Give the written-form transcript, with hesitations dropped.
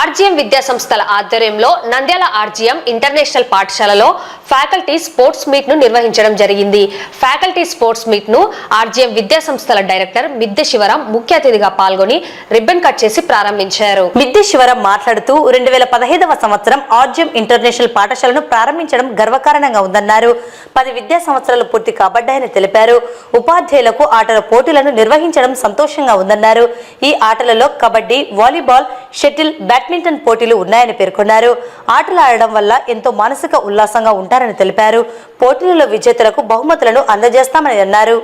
RGM విద్యా సంస్థల ఆధ్వర్యంలో నంద్యాల ఆర్జీఎం ఇంటర్నేషనల్ పాఠశాలలో ఫ్యాకల్టీ స్పోర్ట్స్ మీట్ ను నిర్వహించడం జరిగింది. ఫ్యాకల్టీ స్పోర్ట్స్ మీట్ ను ఆర్జీఎం విద్యా సంస్థల డైరెక్టర్ మిద్దె శివరాం ముఖ్య అతిథిగా పాల్గొని రిబ్బన్ కట్ చేసి ప్రారంభించారు. మిద్దె శివరాం మాట్లాడుతూ 2015వ సంవత్సరం ఆర్జీఎం ఇంటర్నేషనల్ పాఠశాలను ప్రారంభించడం గర్వకారణంగా ఉందన్నారు. 10 విద్యా సంవత్సరాలు పూర్తి కాబడ్డాయని తెలిపారు. ఉపాధ్యాయులకు ఆటల పోటీలను నిర్వహించడం సంతోషంగా ఉందన్నారు. ఈ ఆటలలో కబడ్డీ, వాలీబాల్, షటిల్, బ్యాడ్మింటన్ పోటీలు ఉన్నాయని పేర్కొన్నారు. ఆటలు ఆడడం వల్ల ఎంతో మానసిక ఉల్లాసంగా ఉంటారని తెలిపారు. పోటీలలో విజేతలకు బహుమతులను అందజేస్తామని అన్నారు.